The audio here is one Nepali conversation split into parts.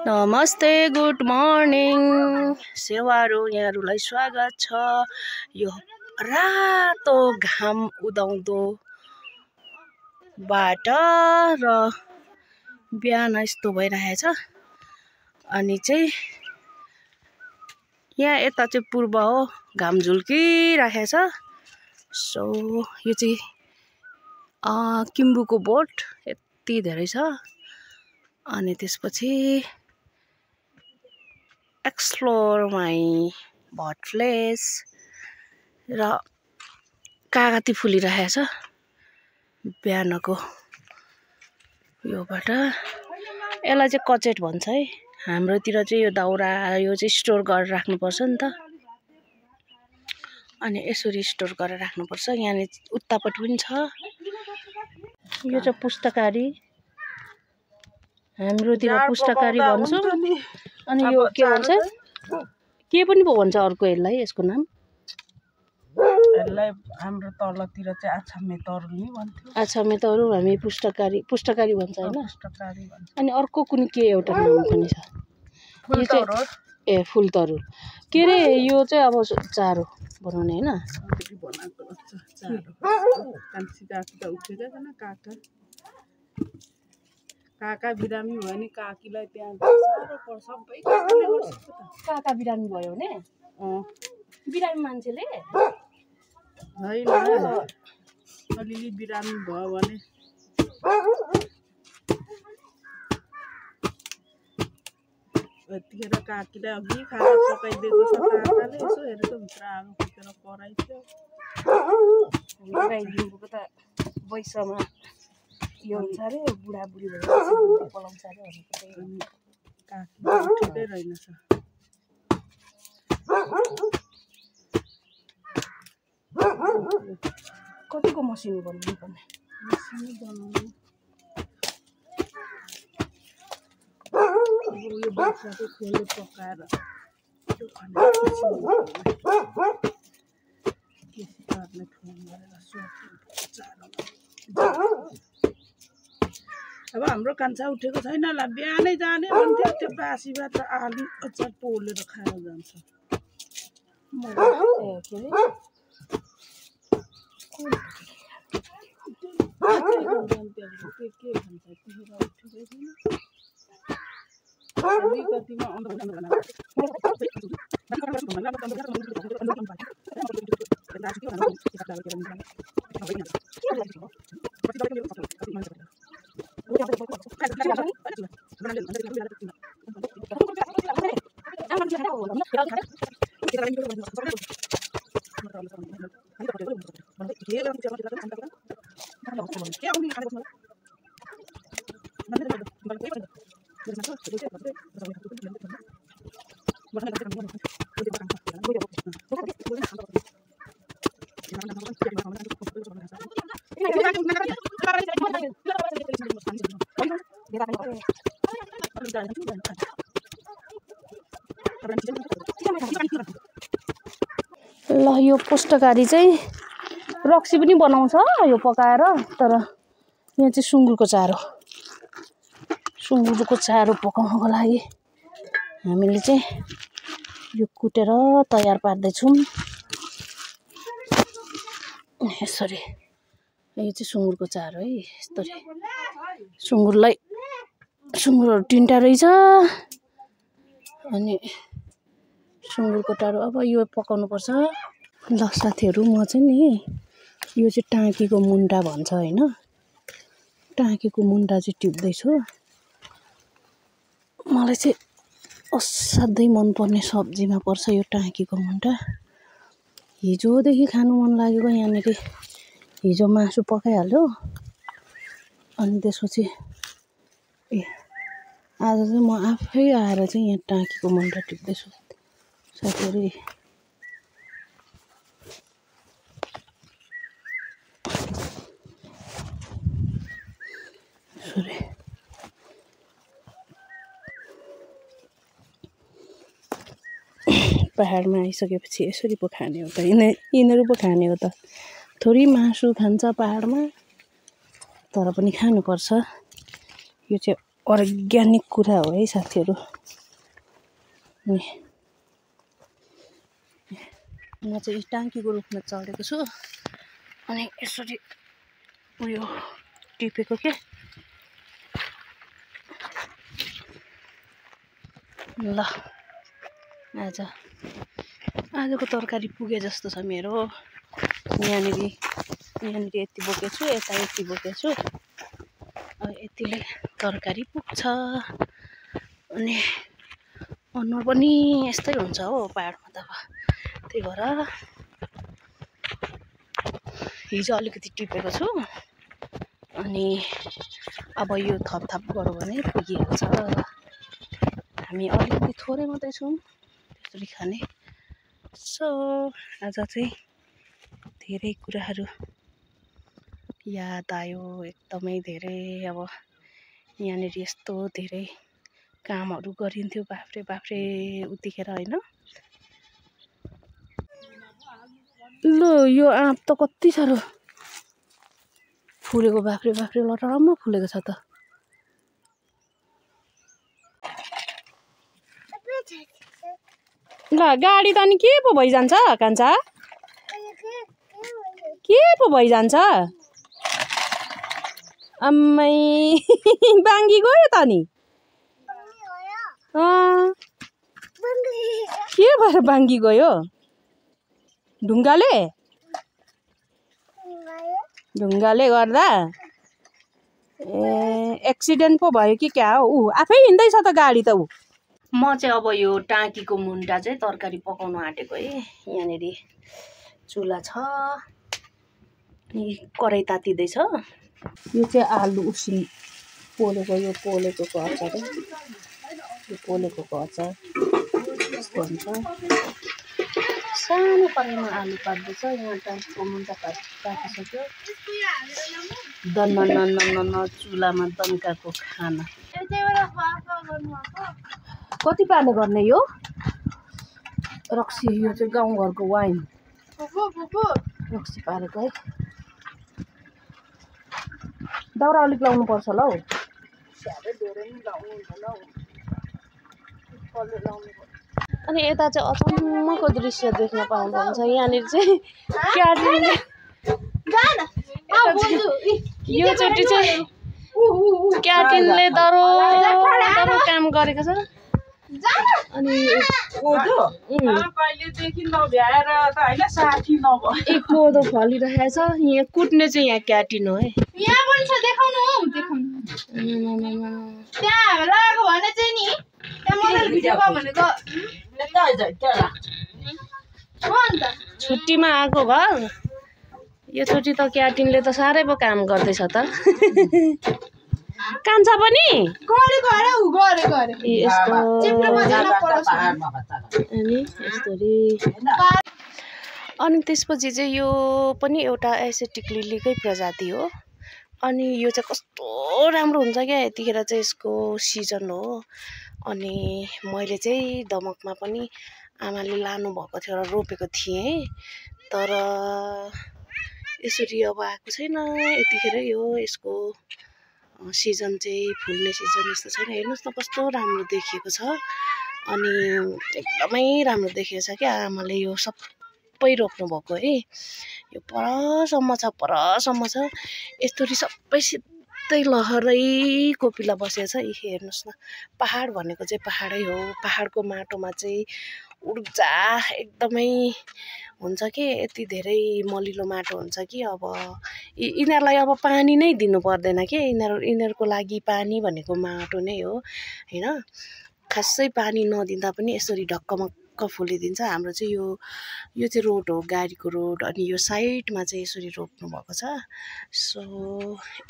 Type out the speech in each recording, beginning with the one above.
नमस्ते गुड मर्निङ सेवारो यहाँहरूलाई स्वागत छ। यो रातो घाम उदाउँदो बाट र बिहान यस्तो भइरहेछ। अनि चाहिँ यहाँ यता चाहिँ पूर्व हो, घाम झुल्किरहेछ। सो यो चाहिँ किम्बुको बोट यति धेरै छ। अनि त्यसपछि एक्सप्लोर माई बर्थ र कागती फुलिरहेछ बिहानको योबाट। यसलाई चाहिँ कचेट भन्छ है हाम्रोतिर चाहिँ। यो दाउरा यो चाहिँ स्टोर गरेर राख्नुपर्छ नि त। अनि यसरी स्टोर गरेर राख्नुपर्छ। यहाँ उतापट्टि पनि छ। यो चाहिँ पुस्तकारी, हाम्रोतिर पुस्तकारी भन्छौँ। अनि यो के भन्छ, के पनि पो भन्छ अर्को यसलाई, यसको नाम यसलाई हाम्रो तलतिर चाहिँ आछामे तरुल नि भन्थ्यो। आछामे तरुल, हामी पुस्तकारी भन्छ हैन। पुस्तकारी भन्छ। अनि अर्को कुनै के एउटा नाम पनि छ। यो चाहिँ ए फुल तरुल के रे। यो चाहिँ अब चारो बनाउने हैन। काका बिरामी भयो नि काकीलाई त्यहाँ साह्रो पर्छ। सबै काका बिरामी भयो भने बिरामी मान्छेले होइन, अलिअलि बिरामी भयो भने यतिखेर काकीलाई अघि खाना पकाइदिएको छ। काकाले यसो हेरेको भित्र आगो फुकेर कराइथ्यो। गाईदिनुको त वैशमा यो हुन्छ अरे, बुढाबुढी भएपछि पलाउँछ अरे भनेको। काकी ठिकै रहेनछ। कतिको मसिनो बनाउनु पर्ने? मसिनो बनाउनु यो बाछाको खोले पकाएर अब हाम्रो कान्छा उठेको छैन होला, बिहानै जाने भन्थ्यो। त्यो बासी भात र आलु अचार पोलेर खाएर जान्छ। ल यो पुस्तकारी चाहिँ रक्सी पनि बनाउँछ यो पकाएर। तर यहाँ चाहिँ सुँगुरको चारो पकाउनको लागि हामीले चाहिँ यो कुटेर तयार पार्दैछौँ यसरी। यो चाहिँ सुँगुरको चारो है। यस्तरी सुँगुरहरू 3टा रहेछ। अनि सुँगुरको टारो अब यो पकाउनुपर्छ। ल साथीहरू, म चाहिँ नि यो चाहिँ टाँकीको मुन्टा भन्छ हैन। टाँकीको मुन्टा चाहिँ टिप्दैछु। मलाई चाहिँ असाध्यै मनपर्ने सब्जीमा पर्छ यो टाँकीको मुन्टा। हिजोदेखि खानु मन लागेको। यहाँनिर हिजो मासु पकाइहाल्यो। अनि त्यसपछि आज चाहिँ म आफै आएर चाहिँ यहाँ टाँकीको मुन्टा टिप्दैछु साथीहरू। पहाडमा आइसकेपछि यसरी पो खाने हो त। यिनीहरू पो खाने हो त। थोरै मासु खान्छ पहाडमा, तर पनि खानुपर्छ। यो चाहिँ अर्ग्यानिक कुरा हो है साथीहरू। अनि म चाहिँ टाङ्कीको रुखमा चढेको छु अनि यसरी उयो टिपेको के ल आजको तरकारी पुगे जस्तो छ मेरो। यहाँनिर यति बोकेछु, यता यति बोकेछु, यतिले तरकारी पुग्छ। अनि अनुहार पनि यस्तै हुन्छ हो पहाडमा त। त्यही भएर हिजो अलिकति टिपेको छु अनि अब यो थपथाप गरौँ भने पुगिहाल्छ। हामी अलिकति थोरै मात्रै छौँ त्यसरी खाने। सो आज चाहिँ धेरै कुराहरू याद आयो, एकदमै धेरै। अब यहाँनिर यस्तो धेरै कामहरू गरिन्थ्यो बाफ्रे उतिखेर होइन। ल यो आँप त कति साह्रो फुलेको, बाफ्रे लटरम्म फुलेको छ त। ल गाडी त अनि के पो भइजान्छ कान्छा, के पो भइजान्छ। आम्मै बाङ्गी गयो त नि। के भएर बाङ्गी गयो? ढुङ्गाले गर्दा एक्सिडेन्ट पो भयो कि क्या हो? आफै हिँड्दैछ त गाडी त। म चाहिँ अब यो टाँकीको मुन्टा चाहिँ तरकारी पकाउन आँटेको है। यहाँनिर चुला छ, कराई तातिँदैछ। यो चाहिँ आलु उसिन पोलेको, यो पोलेको अचार है। यो पोलेको अचार यस्तो हुन्छ। सानो कराईमा आलु पाक्दैछ। यहाँ टाँकीको मुन्टा पाकिसक्यो। दन्न चुलामा दन्काको खाना। कति पाले गर्ने यो रक्सी? यो चाहिँ गाउँघरको वाइन रक्सी पालेको है। दाउरा अलिक लाउनु पर्छ ल हौ। अनि यता चाहिँ अचम्मको दृश्य देख्न पाउनुहुन्छ। यहाँनिर चाहिँ क्याटिनले योचोटि चाहिँ क्याटिनले दरो काम गरेको छ। अनि कोदो फलिरहेछ। यहाँ कुट्ने चाहिँ यहाँ क्याटिन हो है। यहाँ पनि छ, देखाउनु त्यहाँ लगाएको भने चाहिँ नि छुट्टीमा आएको घर यो चोटि त क्याटिनले त साह्रै पो काम गर्दैछ त। कान्छा पनि अनि त्यसपछि चाहिँ यो पनि एउटा एसेटिक लिलीकै प्रजाति हो। अनि यो चाहिँ कस्तो राम्रो हुन्छ क्या। यतिखेर चाहिँ यसको सिजन हो। अनि मैले चाहिँ दमकमा पनि आमाले लानुभएको थियो र रोपेको थिएँ। तर यसरी अब आएको छैन यतिखेर। यो यसको सिजन चाहिँ फुल्ने सिजन यस्तो छैन। हेर्नुहोस् न कस्तो राम्रो देखिएको छ। अनि एकदमै राम्रो देखिएको छ क्या। आमाले यो सबै रोप्नु भएको है। यो परसम्म छ। यसरी सबै सिधै लहरै कोपिला बसेको छ। हेर्नुहोस् न, पहाड भनेको चाहिँ पहाडै हो। पहाडको माटोमा चाहिँ ऊर्जा एकदमै हुन्छ कि यति धेरै मलिलो माटो हुन्छ कि अब यिनीहरूलाई अब पानी नै दिनु पर्दैन कि। यिनीहरूको लागि पानी भनेको माटो नै हो होइन। खासै पानी नदिँदा पनि यसरी ढक्कमक्क फुलिदिन्छ। हाम्रो चाहिँ यो चाहिँ रोड हो, गाडीको रोड। अनि यो साइडमा चाहिँ यसरी रोप्नु भएको छ। सो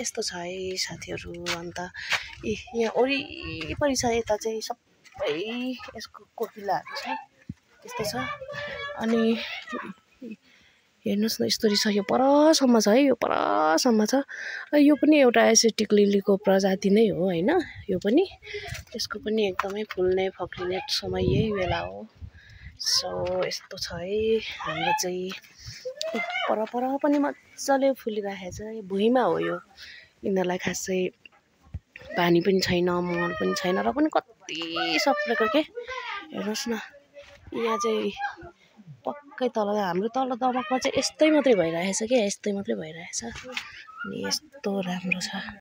यस्तो छ है साथीहरू। अन्त यहाँ वरिपरि छ, यता चाहिँ सबै यसको कोपिलाहरू छ, त्यस्तो छ। अनि हेर्नुहोस् न यसरी छ। यो परसम्म छ है, यो परसम्म छ। यो पनि एउटा एसेटिक लिलीको प्रजाति नै हो होइन। यो पनि यसको पनि एकदमै फुल्ने फक्रिने समय यही बेला हो। सो यस्तो छ है हाम्रो चाहिँ। पर पनि मजाले फुलिरहेको छ। भुइँमा हो यो। यिनीहरूलाई खासै पानी पनि छैन, मल पनि छैन र पनि कति सप्रेको के। हेर्नुहोस् न यहाँ चाहिँ पक्कै तल हाम्रो तल दमकमा चाहिँ यस्तै मात्रै भइरहेछ क्या, यस्तै मात्रै भइरहेछ अनि यस्तो राम्रो छ।